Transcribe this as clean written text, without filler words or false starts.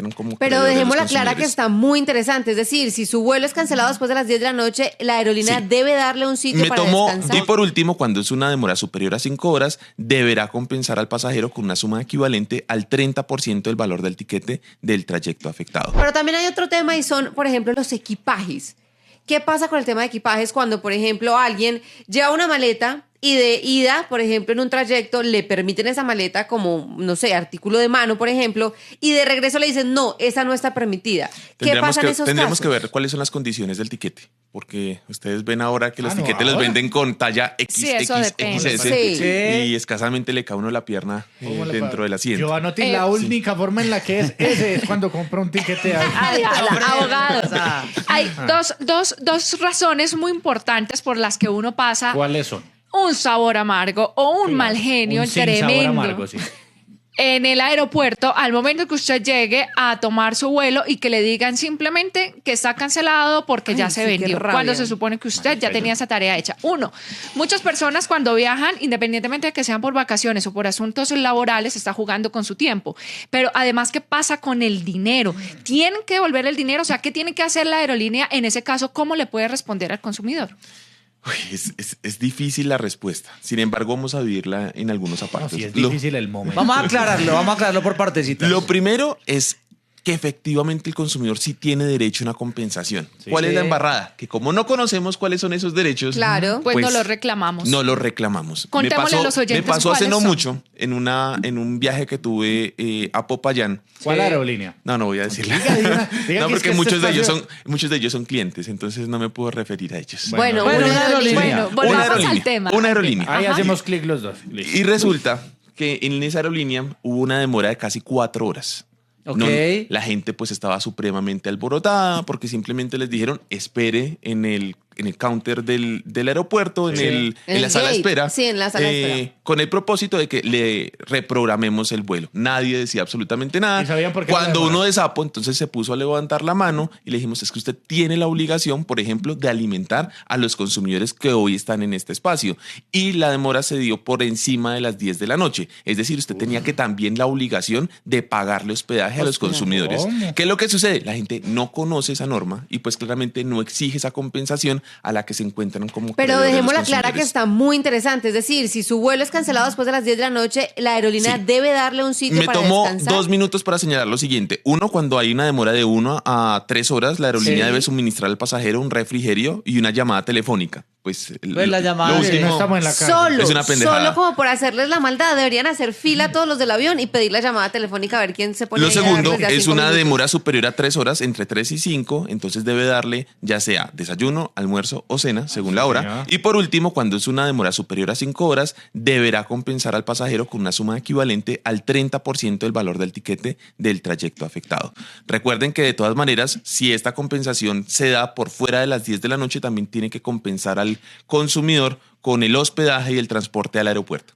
encuentran como... Pero dejémosla clara que consumidores. está muy interesante. Es decir, si su vuelo es cancelado después de las 10 de la noche, la aerolínea debe darle un sitio para descansar. Y por último, cuando es una demora superior a 5 horas, deberá compensar al pasajero con una suma equivalente al 30% del valor del tiquete del trayecto afectado. Pero también hay otro tema y son, por ejemplo, los equipajes. ¿Qué pasa con el tema de equipajes cuando, por ejemplo, alguien lleva una maleta y de ida, por ejemplo, en un trayecto le permiten esa maleta como, no sé, artículo de mano, por ejemplo, y de regreso le dicen, no, esa no está permitida? ¿Qué pasa en esos Tendríamos casos? que ver cuáles son las condiciones del tiquete, porque ustedes ven ahora que los no, tiquetes los ahora. venden con talla Sí, eso depende. XS, Sí. y escasamente le cae a uno la pierna ¿Cómo le dentro pa- del asiento. Yo anoté la única forma en la que ese es cuando compro un tiquete. Ay, abogado. O sea, Hay dos razones muy importantes por las que uno pasa ¿cuáles son? un sabor amargo o un mal genio Un sin sabor tremendo amargo, sí. en el aeropuerto al momento que usted llegue a tomar su vuelo y que le digan simplemente que está cancelado porque ya Ay, se sí, qué vendió, rabia. cuando se supone que usted ya tenía esa tarea hecha. Uno, muchas personas cuando viajan, independientemente de que sean por vacaciones o por asuntos laborales, está jugando con su tiempo. Pero además, ¿qué pasa con el dinero? ¿Tienen que devolver el dinero? O sea, ¿qué tiene que hacer la aerolínea en ese caso? ¿Cómo le puede responder al consumidor? Uy, es difícil la respuesta. Sin embargo, vamos a vivirla en algunos No, apartes. sí, es difícil el momento. Vamos a aclararlo por partecitas. Lo primero es que efectivamente el consumidor sí tiene derecho a una compensación. Sí. ¿Cuál es la embarrada? Que como no conocemos cuáles son esos derechos, Claro. Pues no lo reclamamos. No lo reclamamos. Contémosle a los oyentes me pasó hace cuáles no son. mucho en un viaje que tuve a Popayán. ¿Cuál aerolínea? No voy a decirlo. diga que No, es porque que muchos este de ellos espacio- muchos de ellos son clientes, entonces no me puedo referir a ellos. Bueno, Bueno, una aerolínea. Bueno, volvamos al tema. Una aerolínea. Ahí Ajá. hacemos clic los dos. Listo. Y resulta que en esa aerolínea hubo una demora de casi 4 horas. Ok. La gente pues estaba supremamente alborotada porque simplemente les dijeron espere en el counter del aeropuerto, en la sala de gate. espera. Sí, en la sala de espera. Con el propósito de que le reprogramemos el vuelo. Nadie decía absolutamente nada. ¿Y sabían por qué Cuando la demora? uno de sapo, entonces se puso a levantar la mano y le dijimos, es que usted tiene la obligación, por ejemplo, de alimentar a los consumidores que hoy están en este espacio. Y la demora se dio por encima de las 10 de la noche. Es decir, usted tenía que también la obligación de pagarle hospedaje a los consumidores. ¿cómo? ¿Qué es lo que sucede? La gente no conoce esa norma y pues claramente no exige esa compensación a la que se encuentran como Pero acreedores los dejémosla clara que consumidores. está muy interesante. Es decir, si su vuelo es cancelado después de las 10 de la noche, la aerolínea Sí. debe darle un sitio Me para tomó descansar. 2 minutos para señalar lo siguiente. Uno, cuando hay una demora de 1 a 3 horas, la aerolínea Sí. debe suministrar al pasajero un refrigerio y una llamada telefónica. Pues, Pues la llamada lo de- último- No estamos en la cárcel. Solo, Es una pendejada. solo como por hacerles la maldad. Deberían hacer fila todos los del avión y pedir la llamada telefónica a ver quién se pone Lo ahí a segundo darles ya es 5 una minutos. demora superior a 3 horas, entre 3 y 5, entonces debe darle ya sea desayuno, almuerzo o cena, según la hora. señor. Y por último, cuando es una demora superior a 5 horas, deberá compensar al pasajero con una suma equivalente al 30% del valor del tiquete del trayecto afectado. Recuerden que de todas maneras, si esta compensación se da por fuera de las 10 de la noche, también tiene que compensar al consumidor con el hospedaje y el transporte al aeropuerto.